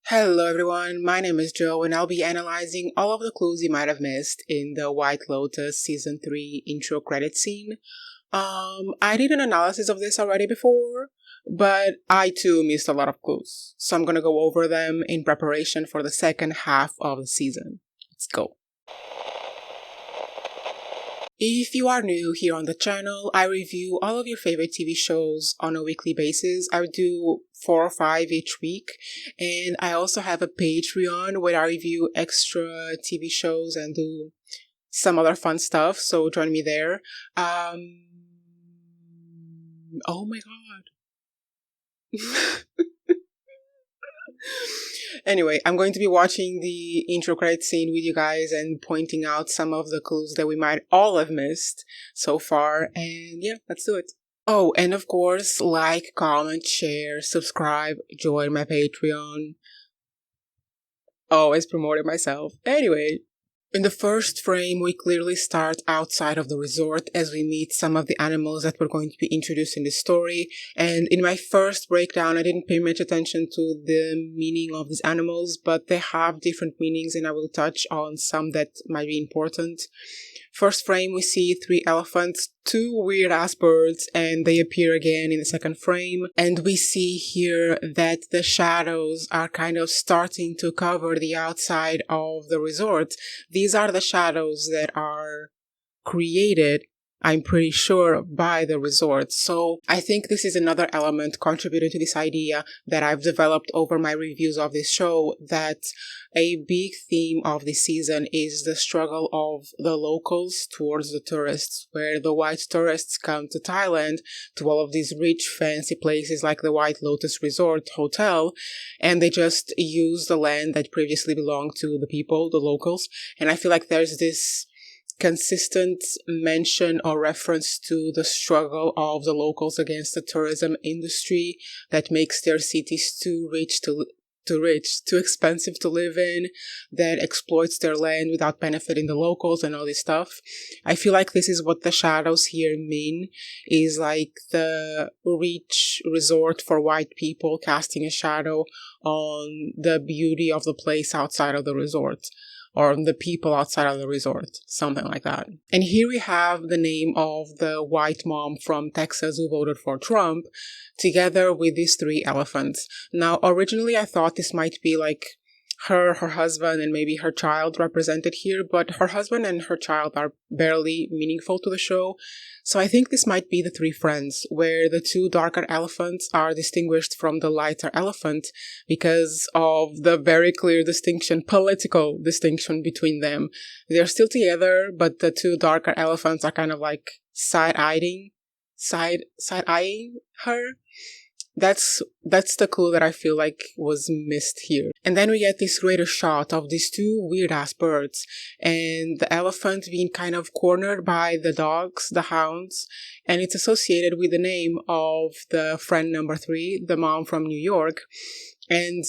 Hello everyone, my name is Joe and I'll be analyzing all of the clues you might have missed in the White Lotus Season 3 intro credit scene. I did an analysis of this already before, but I too missed a lot of clues, so I'm gonna go over them in preparation for the second half of the season. Let's go. If you are new here on the channel, I review all of your favorite TV shows on a weekly basis. I do 4 or 5 each week, and I also have a Patreon where I review extra TV shows and do some other fun stuff, so join me there. Oh my god. Anyway, I'm going to be watching the intro credit scene with you guys and pointing out some of the clues that we might all have missed so far. And yeah, let's do it. Oh, and of course, like, comment, share, subscribe, join my Patreon. Always promoting myself. Anyway, in the first frame, we clearly start outside of the resort as we meet some of the animals that we're going to be introduced in this story. And in my first breakdown, I didn't pay much attention to the meaning of these animals, but they have different meanings and I will touch on some that might be important. First frame, we see 3 elephants, 2 weird-ass birds, and they appear again in the second frame. And we see here that the shadows are kind of starting to cover the outside of the resort. These are the shadows that are created, I'm pretty sure, by the resort. So I think this is another element contributing to this idea that I've developed over my reviews of this show, that a big theme of this season is the struggle of the locals towards the tourists, where the white tourists come to Thailand, to all of these rich, fancy places like the White Lotus Resort Hotel, and they just use the land that previously belonged to the people, the locals. And I feel like there's this consistent mention or reference to the struggle of the locals against the tourism industry that makes their cities too expensive to live in, that exploits their land without benefiting the locals and all this stuff. I feel like this is what the shadows here mean, is like the rich resort for white people casting a shadow on the beauty of the place outside of the resort, or the people outside of the resort, something like that. And here we have the name of the white mom from Texas who voted for Trump, together with these 3 elephants. Now, originally I thought this might be like her husband, and maybe her child represented here, but her husband and her child are barely meaningful to the show. So I think this might be the 3 friends, where the 2 darker elephants are distinguished from the lighter elephant because of the very clear distinction, political distinction between them. They're still together, but the 2 darker elephants are kind of like side-eyeing her. That's the clue that I feel like was missed here. And then we get this greater shot of these 2 weird-ass birds, and the elephant being kind of cornered by the dogs, the hounds, and it's associated with the name of the friend number 3, the mom from New York. And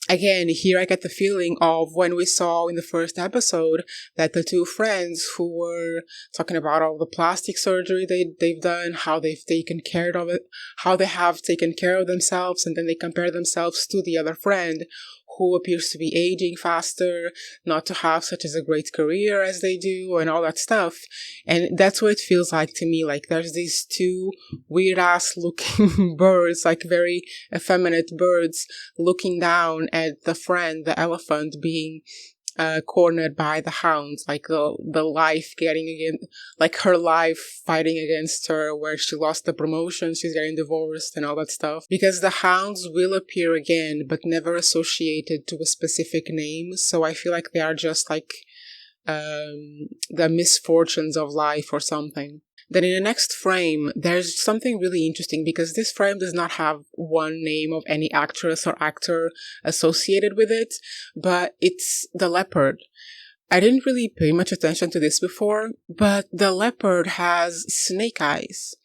again, here I get the feeling of when we saw in the first episode that the 2 friends who were talking about all the plastic surgery they've done, how they've taken care of it, how they have taken care of themselves, and then they compare themselves to the other friend who appears to be aging faster, not to have such as a great career as they do, and all that stuff. And that's what it feels like to me. Like there's these 2 weird-ass looking birds, like very effeminate birds, looking down at the friend, the elephant, being cornered by the hounds, like the life getting again, like her life fighting against her, where she lost the promotion, she's getting divorced and all that stuff. Because the hounds will appear again, but never associated to a specific name. So I feel like they are just like the misfortunes of life or something. Then in the next frame, there's something really interesting because this frame does not have one name of any actress or actor associated with it, but it's the leopard. I didn't really pay much attention to this before, but the leopard has snake eyes.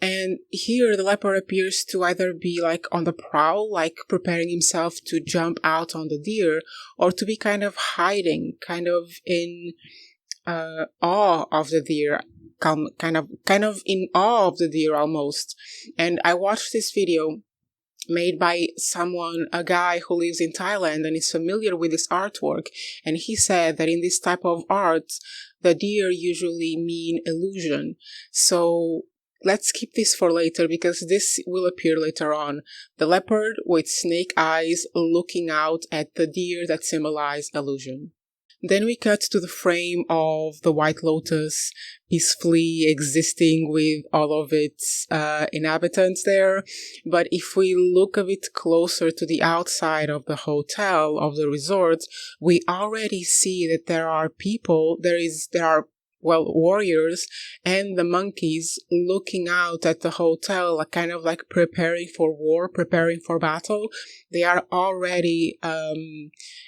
And here the leopard appears to either be like on the prowl, like preparing himself to jump out on the deer, or to be kind of hiding, kind of in awe of the deer. Kind of in awe of the deer almost. And I watched this video made by a guy who lives in Thailand and is familiar with this artwork. And he said that in this type of art, the deer usually mean illusion. So let's keep this for later because this will appear later on. The leopard with snake eyes looking out at the deer that symbolize illusion. Then we cut to the frame of the White Lotus peacefully existing with all of its inhabitants there. But if we look a bit closer to the outside of the hotel, of the resort, we already see that there are people, there are warriors and the monkeys looking out at the hotel, kind of like preparing for war, preparing for battle. They are already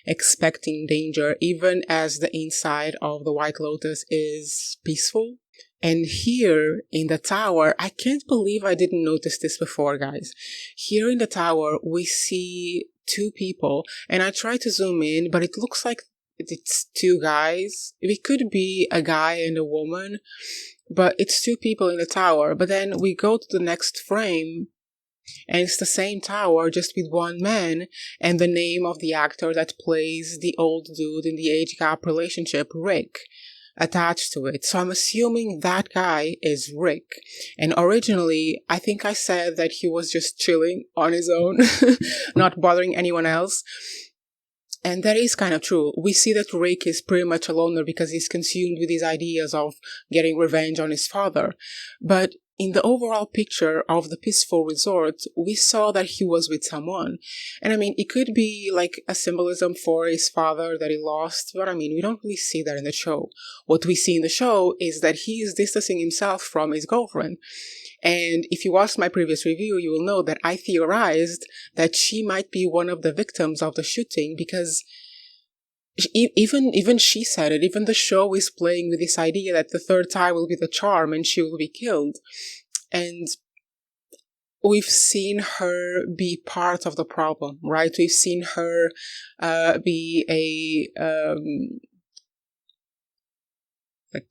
expecting danger, even as the inside of the White Lotus is peaceful. And here in the tower, I can't believe I didn't notice this before, guys. Here in the tower, we see two people, and I try to zoom in, but it looks like it's two guys. It could be a guy and a woman, but it's two people in the tower. But then we go to the next frame, and it's the same tower, just with one man, and the name of the actor that plays the old dude in the age gap relationship, Rick, attached to it. So I'm assuming that guy is Rick. And originally, I think I said that he was just chilling on his own, not bothering anyone else. And that is kind of true. We see that Rick is pretty much a loner because he's consumed with these ideas of getting revenge on his father. But in the overall picture of the peaceful resort, we saw that he was with someone. And I mean, it could be like a symbolism for his father that he lost, but I mean, we don't really see that in the show. What we see in the show is that he is distancing himself from his girlfriend. And if you watched my previous review, you will know that I theorized that she might be one of the victims of the shooting because even she said it. Even the show is playing with this idea that the third time will be the charm and she will be killed. And we've seen her be part of the problem, right? We've seen her be a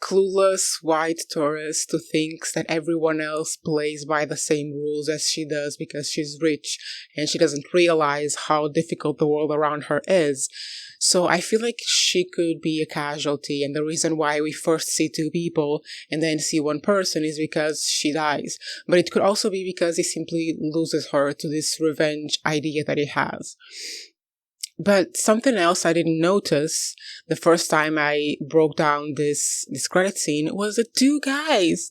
clueless white tourist who thinks that everyone else plays by the same rules as she does because she's rich and she doesn't realize how difficult the world around her is. So I feel like she could be a casualty, and the reason why we first see two people and then see one person is because she dies. But it could also be because he simply loses her to this revenge idea that he has. But something else I didn't notice the first time I broke down this credit scene was the two guys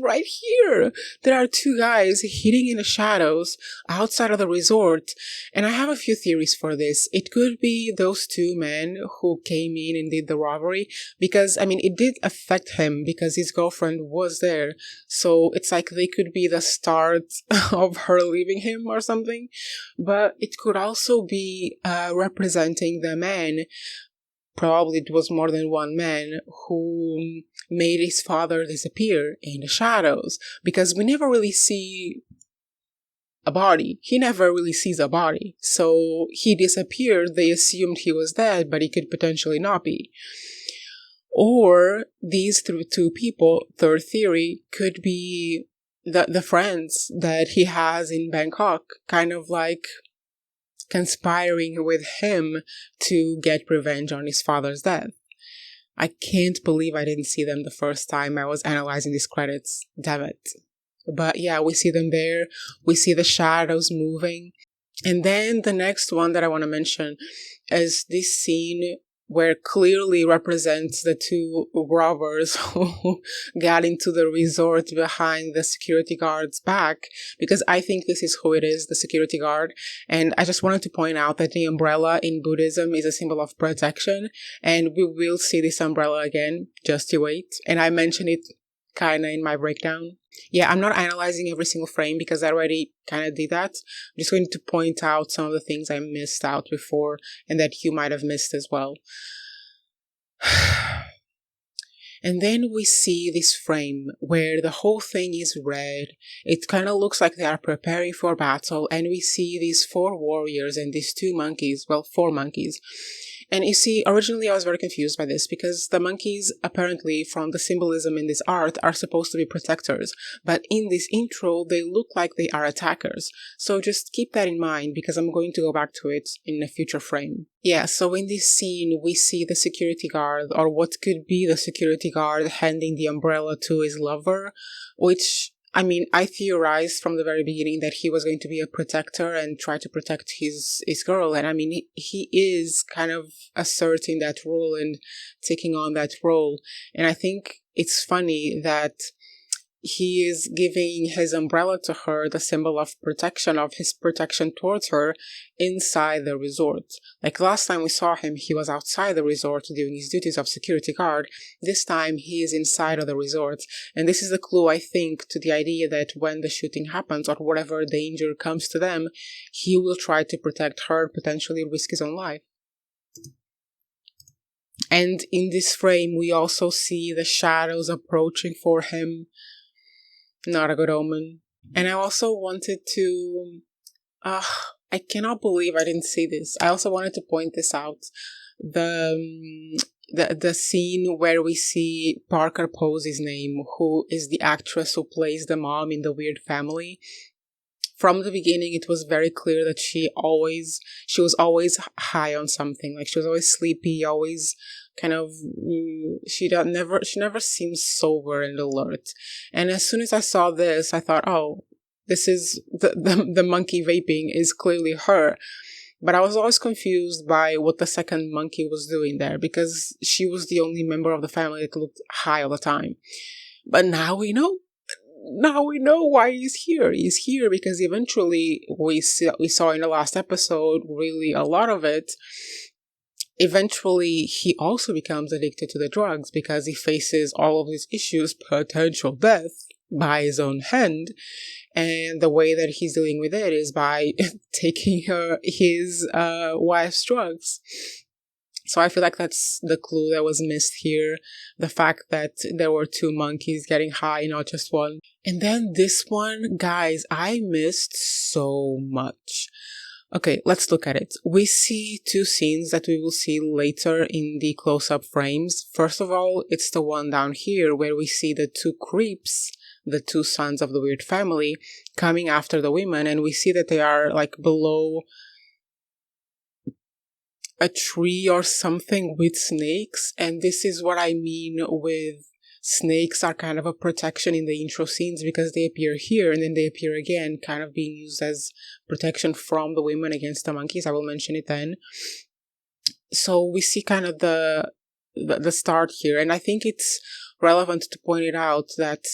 right here. There are two guys hiding in the shadows outside of the resort. And I have a few theories for this. It could be those two men who came in and did the robbery because, I mean, it did affect him because his girlfriend was there. So it's like they could be the start of her leaving him or something. But it could also be representing the man, probably it was more than one man, who made his father disappear in the shadows, because we never really see a body. He never really sees a body. So he disappeared, they assumed he was dead, but he could potentially not be. Or these two people, third theory, could be the friends that he has in Bangkok, kind of like conspiring with him to get revenge on his father's death. I can't believe I didn't see them the first time I was analyzing these credits. Damn it. But yeah, we see them there. We see the shadows moving. And then the next one that I want to mention is this scene where clearly represents the two robbers who got into the resort behind the security guard's back, because I think this is who it is, the security guard. And I just wanted to point out that the umbrella in Buddhism is a symbol of protection, and we will see this umbrella again, just you wait. And I mentioned it kind of in my breakdown. Yeah, I'm not analyzing every single frame because I already kind of did that. I'm just going to point out some of the things I missed out before and that you might have missed as well. And then we see this frame where the whole thing is red. It kind of looks like they are preparing for battle, and we see these four warriors and these two monkeys, well, four monkeys. And you see, originally I was very confused by this because the monkeys, apparently, from the symbolism in this art, are supposed to be protectors. But in this intro, they look like they are attackers. So just keep that in mind because I'm going to go back to it in a future frame. Yeah, so in this scene, we see the security guard, or what could be the security guard, handing the umbrella to his lover, which, I mean, I theorized from the very beginning that he was going to be a protector and try to protect his girl. And I mean, he is kind of asserting that role and taking on that role. And I think it's funny that he is giving his umbrella to her, the symbol of protection, of his protection towards her, inside the resort. Like last time we saw him, he was outside the resort doing his duties of security guard. This time he is inside of the resort. And this is the clue, I think, to the idea that when the shooting happens or whatever danger comes to them, he will try to protect her, potentially risk his own life. And in this frame, we also see the shadows approaching for him. Not a good omen. And I also wanted to... I cannot believe I didn't see this. I also wanted to point this out. The scene where we see Parker Posey's name, who is the actress who plays the mom in The Weird Family. From the beginning, it was very clear that she was always high on something. Like, she was always sleepy, always kind of, she never seems sober and alert. And as soon as I saw this, I thought, oh, this is the monkey vaping is clearly her. But I was always confused by what the second monkey was doing there, because she was the only member of the family that looked high all the time. But now we know. Now we know why he's here. He's here because eventually we saw in the last episode, really a lot of it. Eventually, he also becomes addicted to the drugs because he faces all of his issues, potential death by his own hand. And the way that he's dealing with it is by taking his wife's drugs. So I feel like that's the clue that was missed here. The fact that there were two monkeys getting high, not just one. And then this one, guys, I missed so much. Okay, let's look at it. We see two scenes that we will see later in the close-up frames. First of all, it's the one down here where we see the two creeps, the two sons of the Weird Family, coming after the women, and we see that they are like below a tree or something with snakes. And this is what I mean with snakes are kind of a protection in the intro scenes, because they appear here and then they appear again, kind of being used as protection from the women against the monkeys. I will mention it then. So we see kind of the start here, and I think it's relevant to point it out that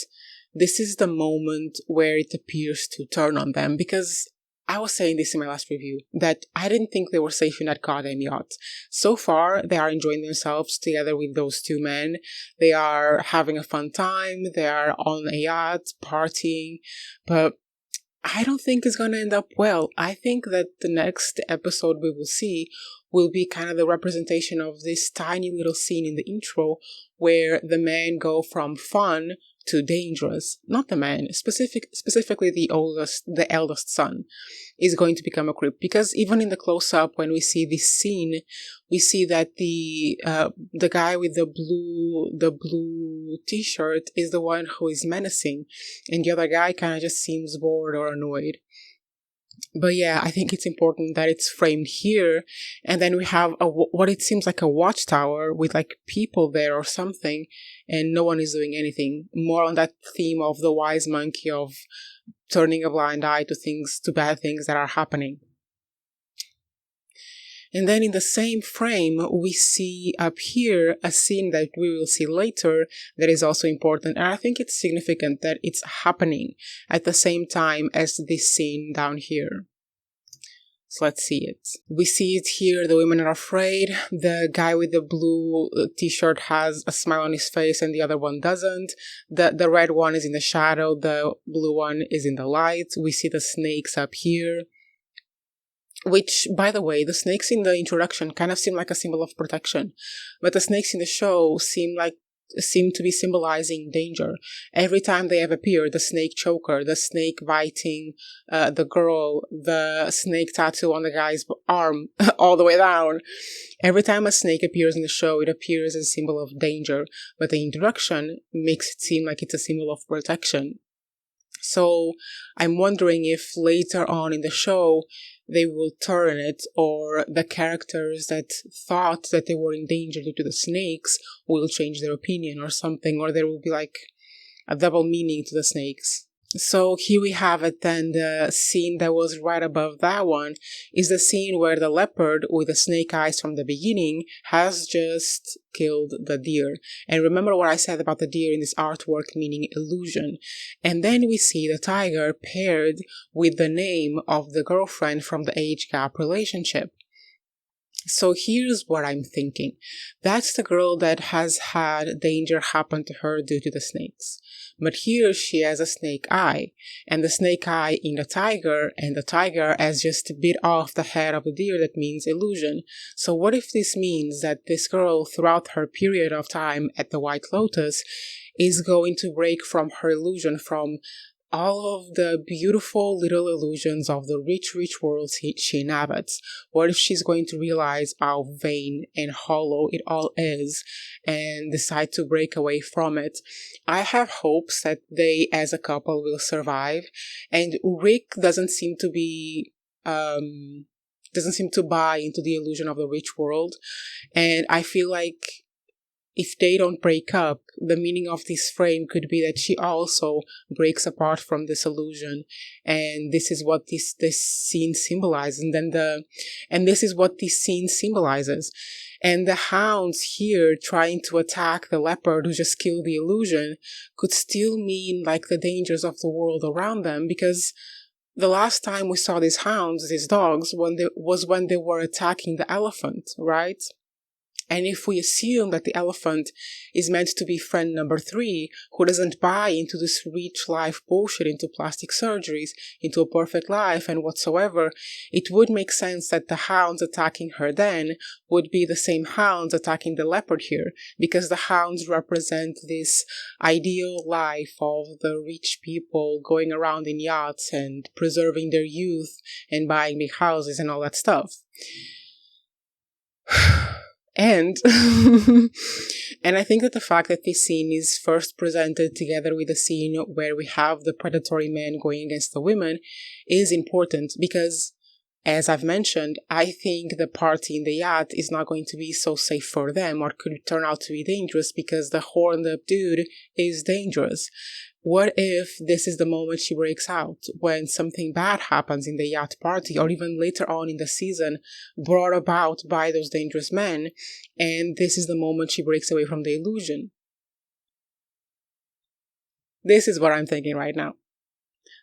this is the moment where it appears to turn on them, because I was saying this in my last review, that I didn't think they were safe in that goddamn yacht. So far, they are enjoying themselves together with those two men. They are having a fun time. They are on a yacht, partying. But I don't think it's going to end up well. I think that the next episode we will see will be kind of the representation of this tiny little scene in the intro where the men go from fun to dangerous. Not the man, specifically the eldest son is going to become a creep, because even in the close-up when we see this scene, we see that the guy with the blue t-shirt is the one who is menacing, and the other guy kind of just seems bored or annoyed. But yeah, I think it's important that it's framed here, and then we have what it seems like a watchtower with like people there or something, and no one is doing anything. More on that theme of the wise monkey, of turning a blind eye to bad things that are happening. And then in the same frame, we see up here a scene that we will see later that is also important. And I think it's significant that it's happening at the same time as this scene down here. So let's see it. We see it here. The women are afraid. The guy with the blue t-shirt has a smile on his face and the other one doesn't. The red one is in the shadow. The blue one is in the light. We see the snakes up here. Which, by the way, the snakes in the introduction kind of seem like a symbol of protection. But the snakes in the show seem like seem to be symbolizing danger. Every time they have appeared, the snake choker, the snake biting the girl, the snake tattoo on the guy's arm, all the way down. Every time a snake appears in the show, it appears as a symbol of danger, but the introduction makes it seem like it's a symbol of protection. So I'm wondering if later on in the show they will turn it, or the characters that thought that they were in danger due to the snakes will change their opinion or something, or there will be like a double meaning to the snakes. So here we have it then. The scene that was right above that one is the scene where the leopard with the snake eyes from the beginning has just killed the deer. And remember what I said about the deer in this artwork meaning illusion. And then we see the tiger paired with the name of the girlfriend from the age gap relationship. So here's what I'm thinking. That's the girl that has had danger happen to her due to the snakes. But here she has a snake eye, and the snake eye in the tiger, and the tiger has just bit off the head of the deer. That means illusion. So what if this means that this girl, throughout her period of time at the White Lotus, is going to break from her illusion, from all of the beautiful little illusions of the rich world she inhabits? What if she's going to realize how vain and hollow it all is and decide to break away from it? I have hopes that they, as a couple, will survive. And Rick doesn't seem to buy into the illusion of the rich world. And I feel like if they don't break up, the meaning of this frame could be that she also breaks apart from this illusion, and this is what this scene symbolizes. And this is what this scene symbolizes. And the hounds here trying to attack the leopard who just killed the illusion could still mean like the dangers of the world around them, because the last time we saw these hounds, these dogs, when they were attacking the elephant, right? And if we assume that the elephant is meant to be friend number 3, who doesn't buy into this rich life bullshit, into plastic surgeries, into a perfect life and whatsoever, it would make sense that the hounds attacking her then would be the same hounds attacking the leopard here, because the hounds represent this ideal life of the rich people going around in yachts and preserving their youth and buying big houses and all that stuff. And and I think that the fact that this scene is first presented together with the scene where we have the predatory men going against the women is important, because, as I've mentioned, I think the party in the yacht is not going to be so safe for them, or could turn out to be dangerous, because the horned up dude is dangerous. What if this is the moment she breaks out, when something bad happens in the yacht party, or even later on in the season, brought about by those dangerous men, and this is the moment she breaks away from the illusion? This is what I'm thinking right now.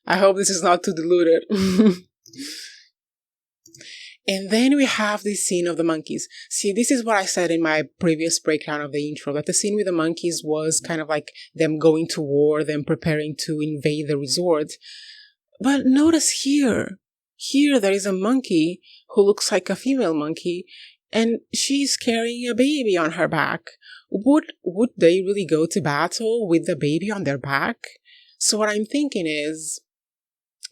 I hope this is not too diluted. And then we have this scene of the monkeys. See, this is what I said in my previous breakdown of the intro, that the scene with the monkeys was kind of like them going to war, them preparing to invade the resort. But notice here there is a monkey who looks like a female monkey, and she's carrying a baby on her back. Would they really go to battle with the baby on their back? So what I'm thinking is,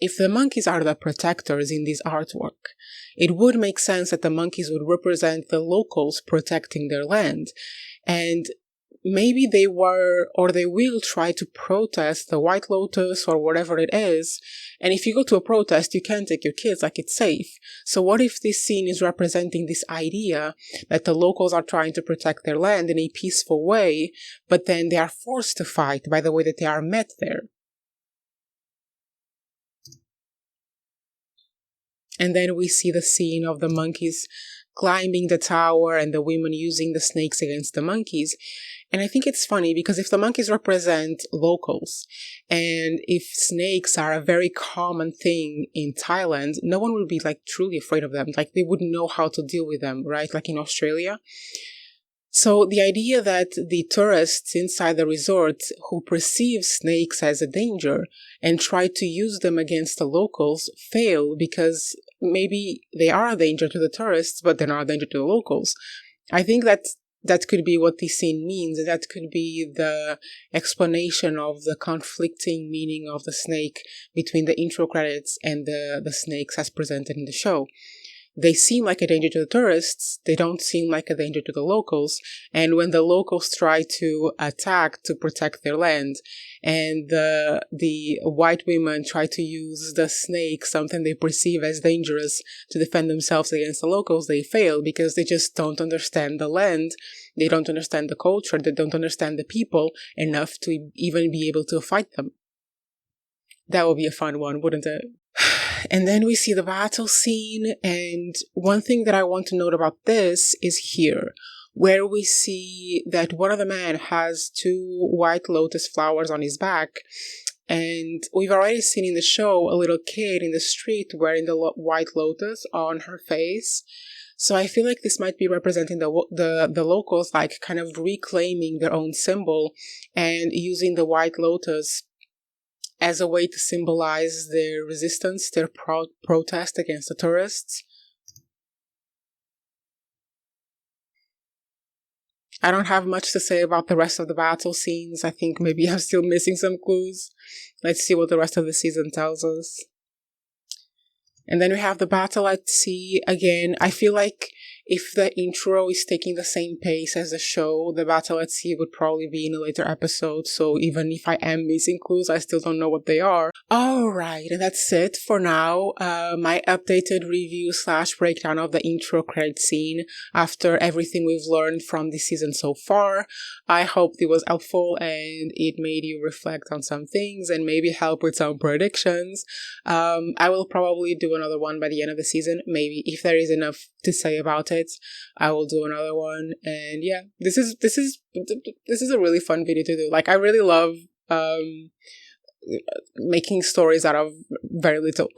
if the monkeys are the protectors in this artwork, it would make sense that the monkeys would represent the locals protecting their land. And maybe they were, or they will try to protest the White Lotus or whatever it is. And if you go to a protest, you can't take your kids, like it's safe. So what if this scene is representing this idea that the locals are trying to protect their land in a peaceful way, but then they are forced to fight by the way that they are met there? And then we see the scene of the monkeys climbing the tower and the women using the snakes against the monkeys. And I think it's funny, because if the monkeys represent locals, and if snakes are a very common thing in Thailand, no one would be like truly afraid of them. Like they wouldn't know how to deal with them, right? Like in Australia. So the idea that the tourists inside the resort who perceive snakes as a danger and try to use them against the locals fail, because maybe they are a danger to the tourists, but they're not a danger to the locals. I think that that could be what this scene means. That could be the explanation of the conflicting meaning of the snake between the intro credits and the snakes as presented in the show. They seem like a danger to the tourists, they don't seem like a danger to the locals, and when the locals try to attack to protect their land, and the white women try to use the snake, something they perceive as dangerous, to defend themselves against the locals, they fail because they just don't understand the land, they don't understand the culture, they don't understand the people enough to even be able to fight them. That would be a fun one, wouldn't it? And then we see the battle scene, and one thing that I want to note about this is here, where we see that one of the men has 2 white lotus flowers on his back, and we've already seen in the show a little kid in the street wearing the white lotus on her face. So I feel like this might be representing the locals, like kind of reclaiming their own symbol and using the white lotus as a way to symbolize their resistance, their protest against the tourists. I don't have much to say about the rest of the battle scenes. I think maybe I'm still missing some clues. Let's see what the rest of the season tells us. And then we have the battle at sea again. I feel like if the intro is taking the same pace as the show, the battle at sea would probably be in a later episode. So even if I am missing clues, I still don't know what they are. Alright, and that's it for now. My updated review / breakdown of the intro credit scene after everything we've learned from this season so far. I hope it was helpful and it made you reflect on some things and maybe help with some predictions. I will probably do another one by the end of the season. Maybe if there is enough to say about it, I will do another one. And yeah, this is a really fun video to do. Like, I really love making stories out of very little.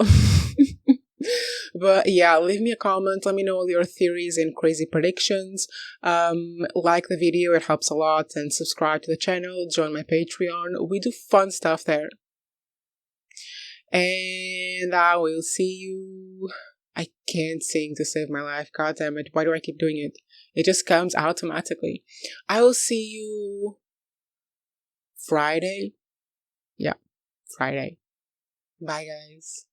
But yeah, leave me a comment, let me know all your theories and crazy predictions. Like the video, it helps a lot, and subscribe to the channel, join my Patreon. We do fun stuff there. And I will see you. I can't sing to save my life. God damn it. Why do I keep doing it? It just comes automatically. I will see you Friday. Yeah, Friday. Bye, guys.